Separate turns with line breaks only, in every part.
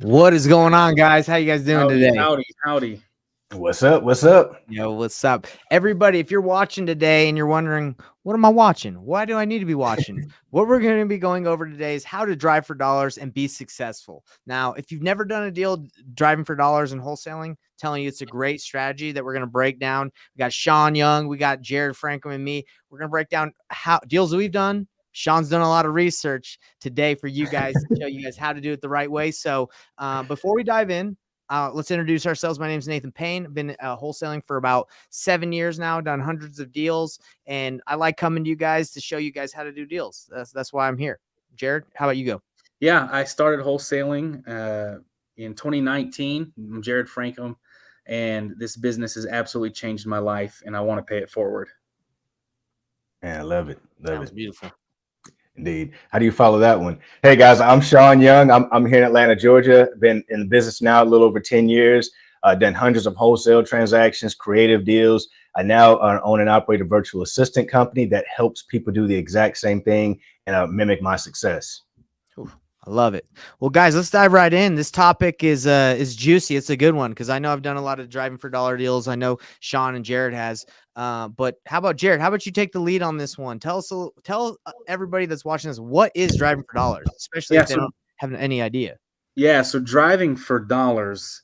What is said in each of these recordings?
What is going on, guys? How you guys doing
Howdy,
today?
howdy, howdy.
What's up? What's up?
Yo, what's up? Everybody, if you're watching today and you're wondering, what am I watching? Why do I need to be watching? What we're going to be going over today is how to drive for dollars and be successful. Now, if you've never done a deal driving for dollars and wholesaling, telling you it's a great strategy that we're going to break down. We got Sean Young, we got Jared Franklin and me. We're going to break down how deals that we've done. Sean's done a lot of research today for you guys to show you guys how to do it the right way. So before we dive in, let's introduce ourselves. My name is Nathan Payne. I've been wholesaling for about 7 years now, done hundreds of deals, and I like coming to you guys to show you guys how to do deals. That's why I'm here. Jared, how about you go?
Yeah, I started wholesaling in 2019. I'm Jared Franklin, and this business has absolutely changed my life, and I want to pay it forward.
Yeah, I love it.
That
Love
was
it.
beautiful.
Indeed. How do you follow that one? Hey guys, I'm Sean Young. I'm here in Atlanta, Georgia. Been in the business now a little over 10 years. Done hundreds of wholesale transactions, creative deals. I now own and operate a virtual assistant company that helps people do the exact same thing and mimic my success.
I love it. Well, guys, let's dive right in. This topic is juicy. It's a good one because I know I've done a lot of driving for dollar deals. I know Sean and Jared has. But how about Jared? How about you take the lead on this one? Tell everybody that's watching this what is driving for dollars, especially if they don't have any idea.
Yeah, so driving for dollars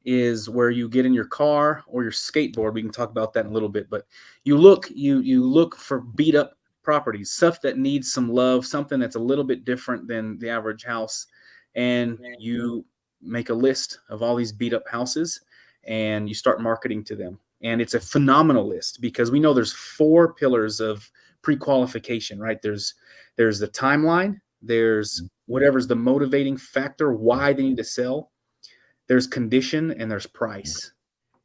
is where you get in your car or your skateboard. We can talk about that in a little bit, but you look for beat up properties, stuff that needs some love, something that's a little bit different than the average house, and you make a list of all these beat up houses and you start marketing to them. And it's a phenomenal list because we know there's 4 pillars of pre-qualification, right? There's the timeline, there's whatever's the motivating factor, why they need to sell, there's condition, and there's price.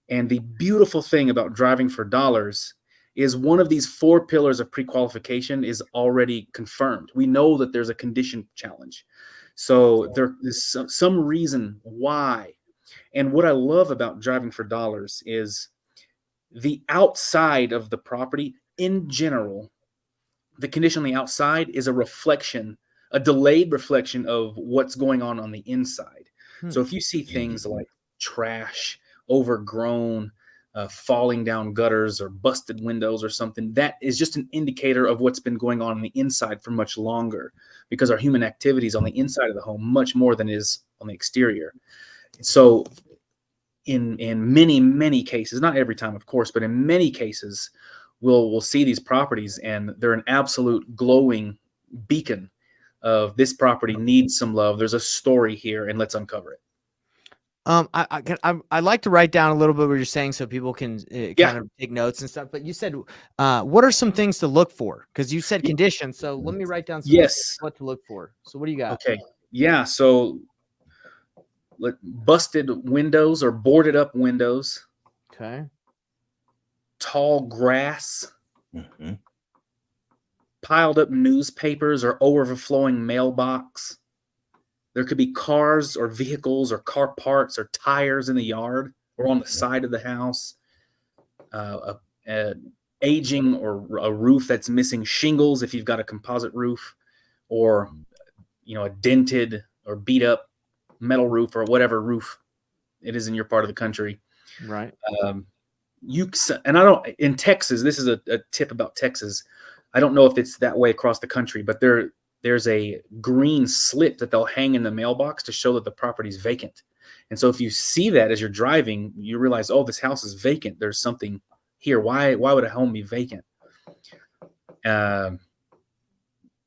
And the beautiful thing about driving for dollars is one of these 4 pillars of pre-qualification is already confirmed. We know that there's a condition challenge. So there is some reason why. And what I love about driving for dollars is the outside of the property in general, the condition on the outside is a reflection, a delayed reflection of what's going on the inside. So if you see things like trash, overgrown, falling down gutters or busted windows or something, that is just an indicator of what's been going on the inside for much longer, because our human activity is on the inside of the home much more than is on the exterior. So in many cases, not every time, of course, but in many cases, we'll see these properties and they're an absolute glowing beacon of this property needs some love. There's a story here, and let's uncover it.
I like to write down a little bit what you're saying so people can kind of take notes and stuff. But you said, what are some things to look for? Because you said conditions. So let me write down some what to look for. So what do you got?
Okay. Yeah. So busted windows or boarded up windows.
Okay.
Tall grass. Piled up newspapers or overflowing mailbox. There could be cars or vehicles or car parts or tires in the yard or on the side of the house. Aging or a roof that's missing shingles if you've got a composite roof, or a dented or beat up metal roof or whatever roof it is in your part of the country.
Right.
In Texas, this is a tip about Texas. I don't know if it's that way across the country, but there's a green slip that they'll hang in the mailbox to show that the property's vacant. And so if you see that as you're driving, you realize, oh, this house is vacant. There's something here. Why would a home be vacant? There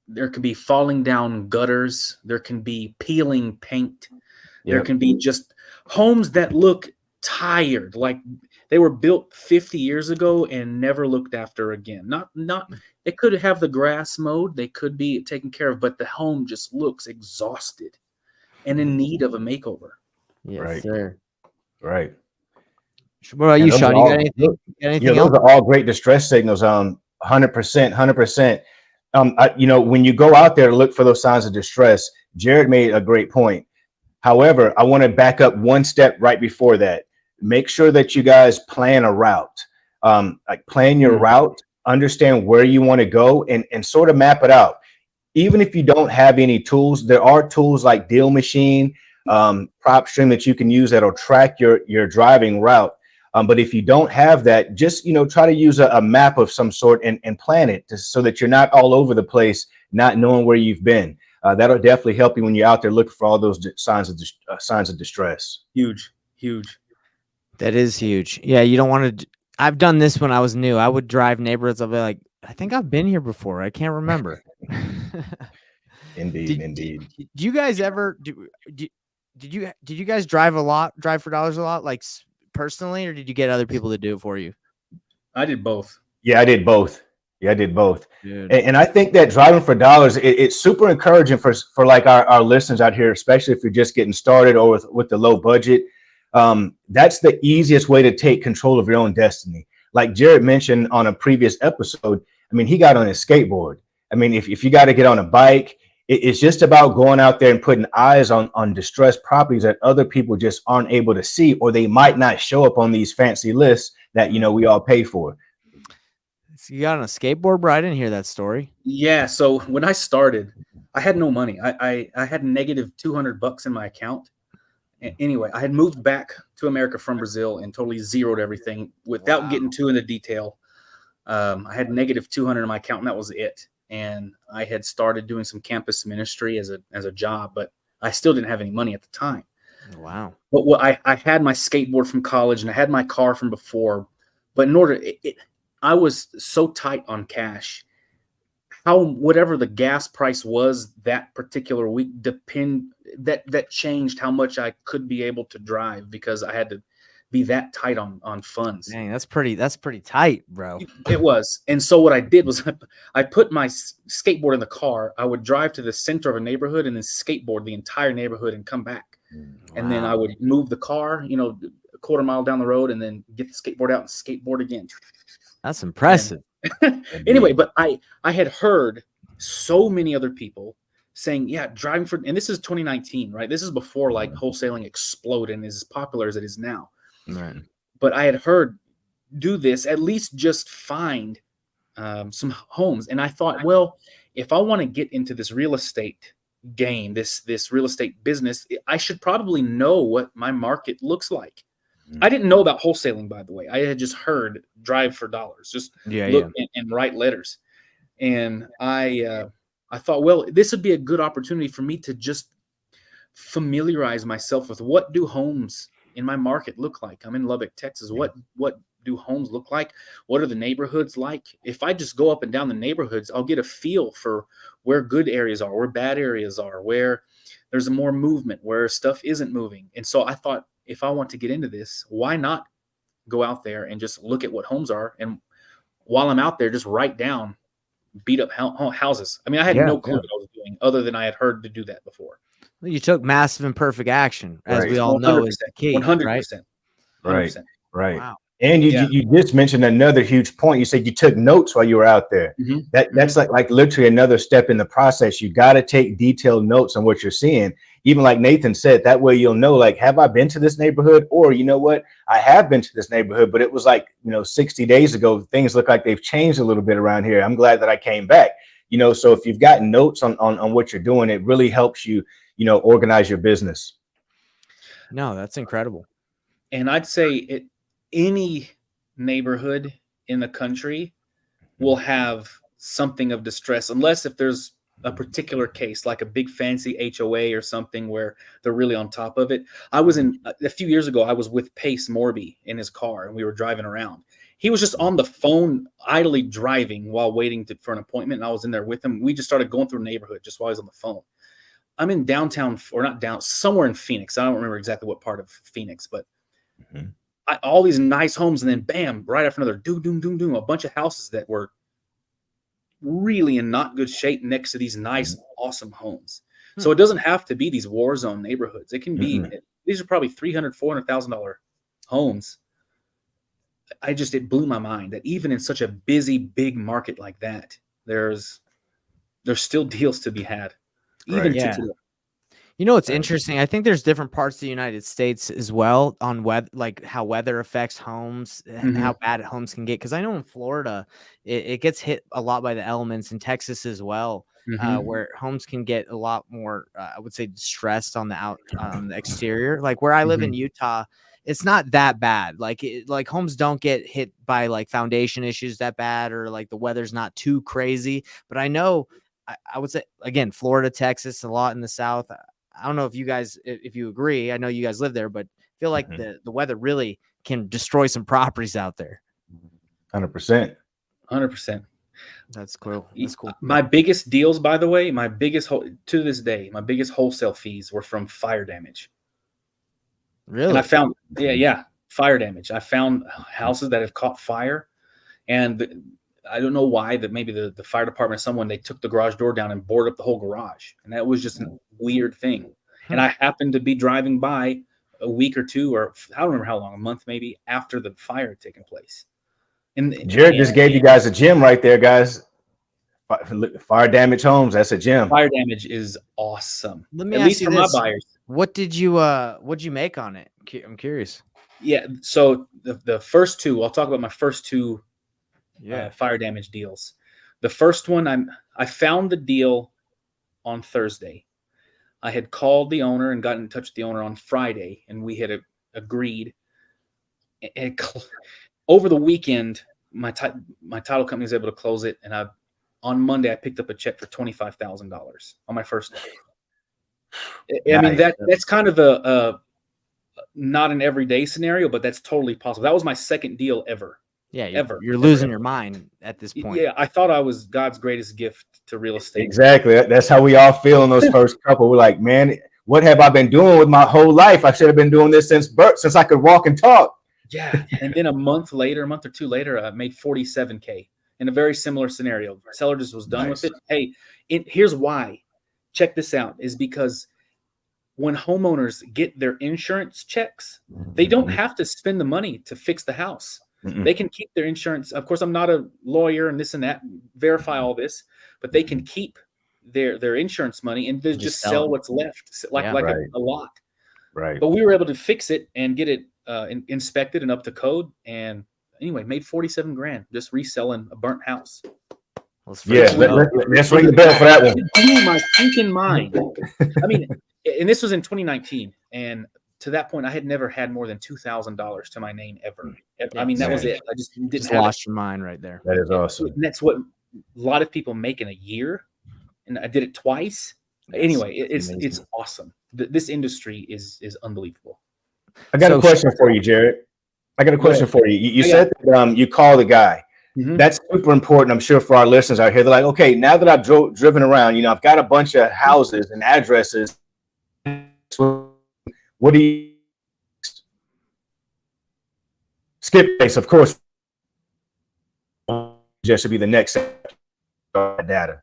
can be falling down gutters. There can be peeling paint. There can be just homes that look tired, like they were built 50 years ago and never looked after again. Not they could have the grass mowed, they could be taken care of, but the home just looks exhausted and in need of a makeover.
Yes, sir.
Right.
What about you, Sean? You got anything else?
Those are all great distress signals. 100%. When you go out there to look for those signs of distress, Jared made a great point. However, I want to back up one step right before that. Make sure that you guys plan a route. Plan your route, understand where you want to go, and sort of map it out. Even if you don't have any tools, there are tools like Deal Machine prop stream that you can use that'll track your driving route. But if you don't have that, just, try to use a map of some sort and plan it so that you're not all over the place, not knowing where you've been. That'll definitely help you when you're out there looking for all those signs of distress.
Huge.
That is huge. Yeah, you don't want to. I've done this when I was new. I would drive neighborhoods. I'll be like, I think I've been here before. I can't remember.
Indeed.
Do you guys ever did you guys drive for dollars a lot, like personally, or did you get other people to do it for you?
I did both.
Yeah, I did both.
Dude.
And I think that driving for dollars, it's super encouraging for like our listeners out here, especially if you're just getting started or with the low budget. That's the easiest way to take control of your own destiny. Like Jared mentioned on a previous episode, I mean, he got on his skateboard. I mean, if you got to get on a bike, it's just about going out there and putting eyes on distressed properties that other people just aren't able to see, or they might not show up on these fancy lists that, we all pay for.
So you got on a skateboard, bro? I didn't hear that story.
Yeah. So when I started, I had no money. I had negative $200 in my account. Anyway, I had moved back to America from Brazil and totally zeroed everything without getting too into detail. I had negative 200 in my account, and that was it. And I had started doing some campus ministry as a job, but I still didn't have any money at the time.
Wow.
But I had my skateboard from college and I had my car from before, but in order, I was so tight on cash. Whatever the gas price was that particular week, that changed how much I could be able to drive, because I had to be that tight on funds.
Dang, that's pretty tight, bro.
It was. And so what I did was I put my skateboard in the car. I would drive to the center of a neighborhood and then skateboard the entire neighborhood and come back. And then I would move the car, a quarter mile down the road, and then get the skateboard out and skateboard again.
That's impressive.
Anyway, but I had heard so many other people saying, yeah, driving for, and this is 2019, right? This is before like wholesaling exploded and is as popular as it is now.
Right.
But I had heard, do this, at least just find some homes. And I thought, well, if I want to get into this real estate game, this real estate business, I should probably know what my market looks like. I didn't know about wholesaling, by the way. I had just heard drive for dollars, just look and write letters. And I thought, well, this would be a good opportunity for me to just familiarize myself with what do homes in my market look like. I'm in Lubbock, Texas. What do homes look like? What are the neighborhoods like? If I just go up and down the neighborhoods, I'll get a feel for where good areas are, where bad areas are, where there's more movement, where stuff isn't moving. And so I thought, if I want to get into this, why not go out there and just look at what homes are? And while I'm out there, just write down beat up houses. I mean, I had no clue what I was doing, other than I had heard to do that before.
Well, you took massive and perfect action, as we all know is the key.
100%.
Right.
Wow.
And you just mentioned another huge point. You said you took notes while you were out there. That's like literally another step in the process. You got to take detailed notes on what you're seeing. Even like Nathan said, that way you'll know, like, have I been to this neighborhood? Or, you know what, I have been to this neighborhood, but it was like, 60 days ago. Things look like they've changed a little bit around here. I'm glad that I came back. So if you've got notes on what you're doing, it really helps you, organize your business.
No, that's incredible.
And I'd say any neighborhood in the country will have something of distress, unless if there's a particular case, like a big fancy HOA or something where they're really on top of it. I was a few years ago, I was with Pace Morby in his car, and we were driving around. He was just on the phone, idly driving while waiting for an appointment. And I was in there with him. We just started going through a neighborhood just while I was on the phone. I'm in downtown, or not down, somewhere in Phoenix. I don't remember exactly what part of Phoenix, but all these nice homes, and then bam, right after another, a bunch of houses that were really in not good shape next to these nice, awesome homes. So it doesn't have to be these war zone neighborhoods. It can be, these are probably $300,000, $400,000 homes. It blew my mind that even in such a busy, big market like that, there's still deals to be had. Even today.
It's interesting. I think there's different parts of the United States as well on like how weather affects homes and how bad homes can get. Because I know in Florida, it gets hit a lot by the elements, in Texas as well.
Mhm.
where homes can get a lot more, I would say, stressed on the exterior. Like where I live in Utah, it's not that bad. Like homes don't get hit by like foundation issues that bad, or like the weather's not too crazy. But I know, I would say again, Florida, Texas, a lot in the South. I don't know if you guys, if you agree. I know you guys live there, but I feel like the weather really can destroy some properties out there.
100%.
100%.
That's cool. That's cool.
My biggest deals, by the way, to this day, my biggest wholesale fees were from fire damage.
Really?
And I found, fire damage. I found houses that have caught fire, and I don't know why. That maybe the fire department, they took the garage door down and boarded up the whole garage, and that was just a weird thing. And I happened to be driving by a week or two, or I don't remember how long, a month maybe, after the fire had taken place. And
Jared just gave you guys a gym right there, guys. Fire damage homes, that's a gym.
Fire damage is awesome.
Let me
At
ask
least
you
for
this.
my buyers.
What'd you make on it? I'm curious.
Yeah. So the first two, I'll talk about my first two fire damage deals. The first one, I found the deal on Thursday. I had called the owner and gotten in touch with the owner on Friday, and we had agreed. And over the weekend, my title company was able to close it, and on Monday I picked up a check for $25,000 on my first day. I mean, that's kind of a not an everyday scenario, but that's totally possible. That was my second deal ever.
Yeah,
ever.
You're losing your mind at this point.
Yeah, I thought I was God's greatest gift to real estate.
Exactly. That's how we all feel in those first couple. We're like, man, what have I been doing with my whole life? I should have been doing this since birth, since I could walk and talk.
Yeah. And then a month or two later, I made $47K in a very similar scenario. Seller just was done with it. Hey, here's why. Check this out, is because when homeowners get their insurance checks, they don't have to spend the money to fix the house. They can keep their insurance. Of course, I'm not a lawyer and this and that, verify all this, but they can keep their insurance money and just sell what's left, like a lot.
Right.
But we were able to fix it and get it inspected and up to code. And anyway, made $47,000 just reselling a burnt house.
Let's ring the bell for that one.
It blew my freaking mind. I mean, and this was in 2019, and to that point, I had never had more than $2,000 to my name ever. I mean, that was it. I just didn't
lost your mind right there.
That is awesome.
And that's what a lot of people make in a year, and I did it twice. Anyway, it's awesome. This industry is unbelievable.
I got a question for you, Jared. I got a question for you. You said that you call the guy. Mm-hmm. That's super important, I'm sure, for our listeners out here. They're like, okay, now that I've driven around, I've got a bunch of houses and addresses. What do you skip place? Of course, just should be the next data.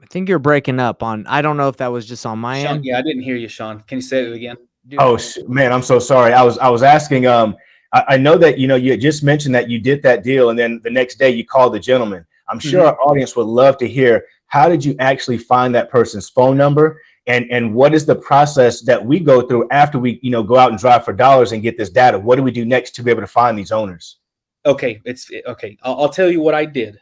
I think you're breaking up on. I don't know if that was just on my end.
Yeah, I didn't hear you, Sean. Can you say it again?
Oh man, I'm so sorry. I was asking. I know that you just mentioned that you did that deal, and then the next day you called the gentleman. I'm sure our audience would love to hear, how did you actually find that person's phone number, and what is the process that we go through after we go out and drive for dollars and get this data? What do we do next to be able to find these owners?
Okay, okay. I'll tell you what I did.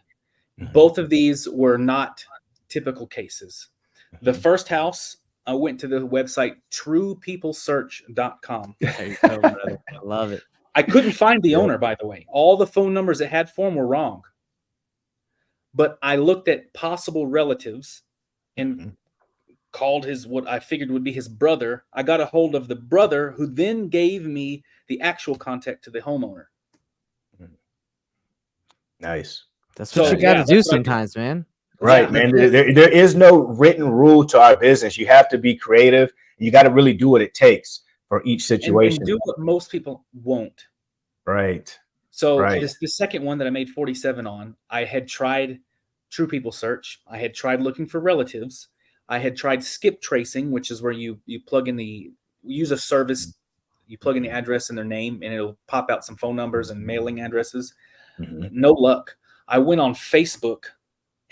Both of these were not typical cases. The first house, I went to the website truepeoplesearch.com.
I love it.
I couldn't find the owner, by the way. All the phone numbers it had for him were wrong. But I looked at possible relatives and called what I figured would be his brother. I got a hold of the brother, who then gave me the actual contact to the homeowner.
Nice.
That's what you got to do sometimes, man.
Right, man. There is no written rule to our business. You have to be creative. You got to really do what it takes for each situation.
And do what most people won't.
Right.
So the second one that I made 47 on, I had tried True People Search. I had tried looking for relatives. I had tried skip tracing, which is where you plug in use a service, you plug in the address and their name, and it'll pop out some phone numbers and mailing addresses. No luck. I went on Facebook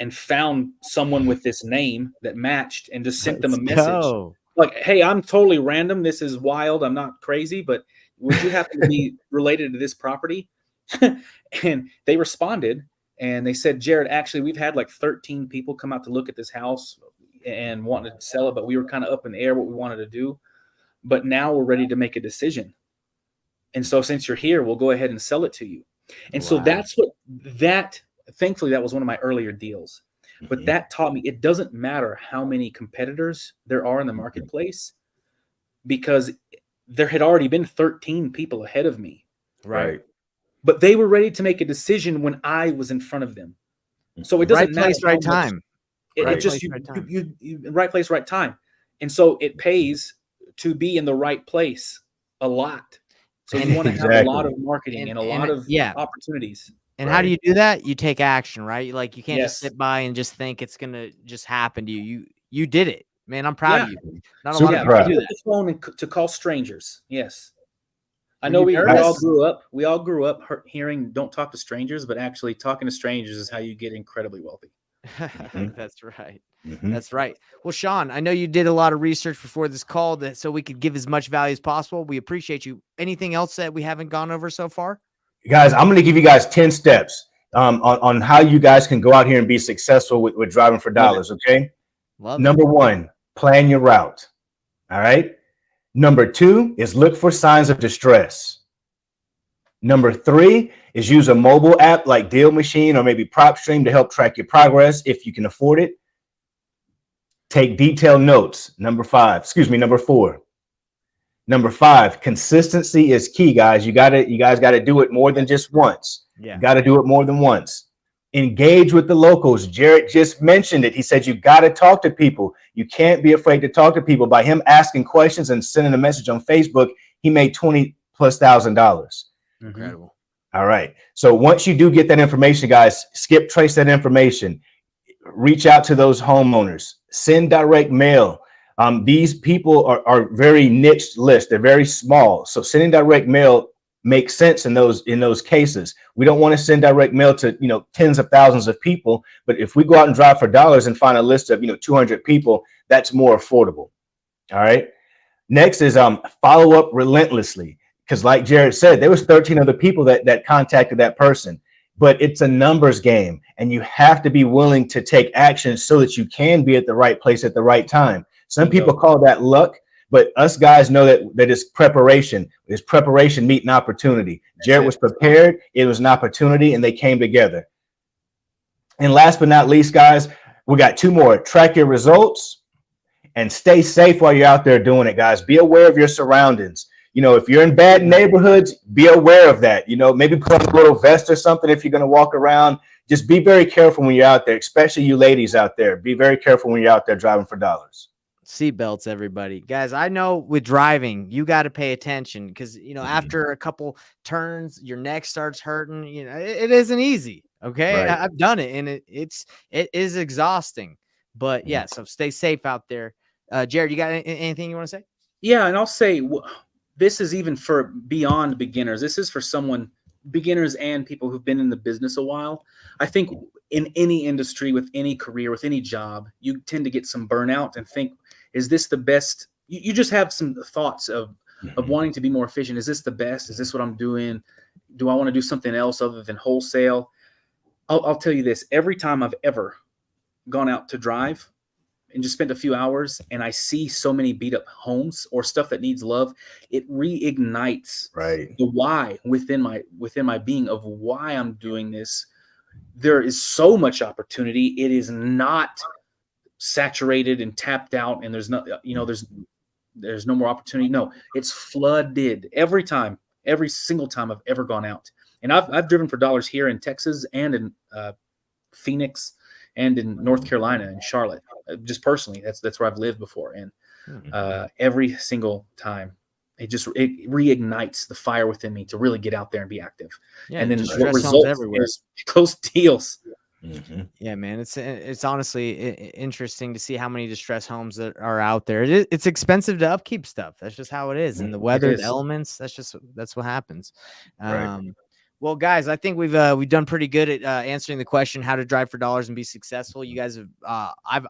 and found someone with this name that matched and just sent them a message. Like, hey, I'm totally random. This is wild. I'm not crazy, but would you happen to be related to this property? And they responded, And they said, Jared, actually, we've had like 13 people come out to look at this house and wanted to sell it, but we were kind of up in the air what we wanted to do. But now we're ready to make a decision. And so since you're here, we'll go ahead and sell it to you. And so that's what thankfully, that was one of my earlier deals. But that taught me it doesn't matter how many competitors there are in the marketplace, because there had already been 13 people ahead of me.
Right.
But they were ready to make a decision when I was in front of them. So it doesn't matter.
Right place, right time.
It just you right place, right time. And so it pays to be in the right place a lot. So you want to have a lot of marketing and a lot of opportunities.
And how do you do that? You take action, right? Like you can't just sit by and just think it's gonna just happen to you. You did it, man. I'm proud of you. Not a lot of people do that.
The phone and to call strangers. Yes, I know we all grew up. We all grew up hearing "Don't talk to strangers," but actually talking to strangers is how you get incredibly wealthy.
That's right. That's right. Well, Sean, I know you did a lot of research before this call so we could give as much value as possible. We appreciate you. Anything else that we haven't gone over so far?
Guys, I'm going to give you guys 10 steps on how you guys can go out here and be successful with driving for dollars. Okay. Number 1, plan your route. All right. Number 2 is look for signs of distress. Number 3 is use a mobile app like Deal Machine or maybe PropStream to help track your progress if you can afford it. Take detailed notes. Number 4. Number 5, consistency is key, guys. You guys got to do it more than just once. You got to do it more than once. Engage with the locals. Jared just mentioned it. He said you got to talk to people. You can't be afraid to talk to people. By him asking questions and sending a message on Facebook, he made $20,000+.
Incredible.
All right. So once you do get that information, guys, skip trace that information. Reach out to those homeowners. Send direct mail. These people are very niche lists. They're very small. So sending direct mail makes sense in those cases. We don't want to send direct mail to, tens of thousands of people. But if we go out and drive for dollars and find a list of, 200 people, that's more affordable. All right. Next is follow up relentlessly. Because like Jared said, there was 13 other people that contacted that person. But it's a numbers game, and you have to be willing to take action so that you can be at the right place at the right time. Some people call that luck, but us guys know that it's preparation. It's preparation meeting opportunity. Jared was prepared. It was an opportunity, and they came together. And last but not least, guys, we got 2 more. Track your results and stay safe while you're out there doing it, guys. Be aware of your surroundings. If you're in bad neighborhoods, be aware of that. Maybe put on a little vest or something if you're going to walk around. Just be very careful when you're out there, especially you ladies out there. Be very careful when you're out there driving for dollars.
Seatbelts, everybody. Guys, I know with driving, you got to pay attention because, after a couple turns, your neck starts hurting. It isn't easy. Okay.
Right.
I've done it, and it is exhausting. But yeah, so stay safe out there. Jared, you got anything you want to say?
Yeah. And I'll say, this is even for beyond beginners. This is for beginners and people who've been in the business a while. I think in any industry, with any career, with any job, you tend to get some burnout and think, is this the best? You just have some thoughts of wanting to be more efficient. Is this the best? Is this what I'm doing? Do I want to do something else other than wholesale? I'll tell you this. Every time I've ever gone out to drive and just spent a few hours and I see so many beat up homes or stuff that needs love, it reignites the why within my being of why I'm doing this. There is so much opportunity. It is not saturated and tapped out, and there's no, there's no more opportunity. No, it's flooded every single time I've ever gone out. And I've driven for dollars here in Texas and in Phoenix and in North Carolina and Charlotte, just personally. That's where I've lived before. And every single time it reignites the fire within me to really get out there and be active. Yeah, and then what results is close deals.
Mm-hmm. Yeah, man, it's honestly interesting to see how many distress homes that are out there. It's expensive to upkeep stuff. That's just how it is. And the weather, the elements, that's what happens. Right. Well, guys, I think we've done pretty good at answering the question how to drive for dollars and be successful. You guys have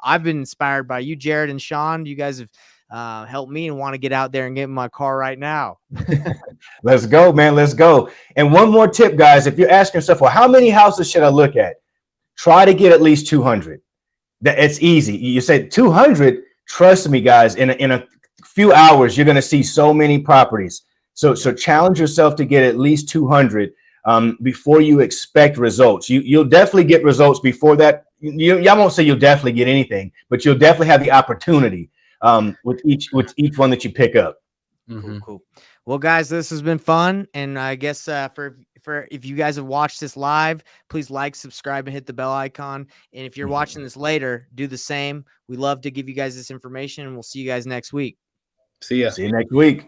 I've been inspired by you, Jared and Sean. You guys have help me and want to get out there and get in my car right now.
Let's go, man. Let's go. And one more tip, guys. If you're asking yourself, well, how many houses should I look at? Try to get at least 200. It's easy. You said 200. Trust me, guys, in a few hours, you're going to see so many properties. So challenge yourself to get at least 200 before you expect results. You'll definitely get results before that. Y'all won't say you'll definitely get anything, but you'll definitely have the opportunity with each one that you pick up.
Cool. Well, guys, this has been fun, and I guess for if you guys have watched this live, please like, subscribe, and hit the bell icon. And if you're watching this later, do the same. We love to give you guys this information, and we'll see you guys next week.
See ya.
See you next week.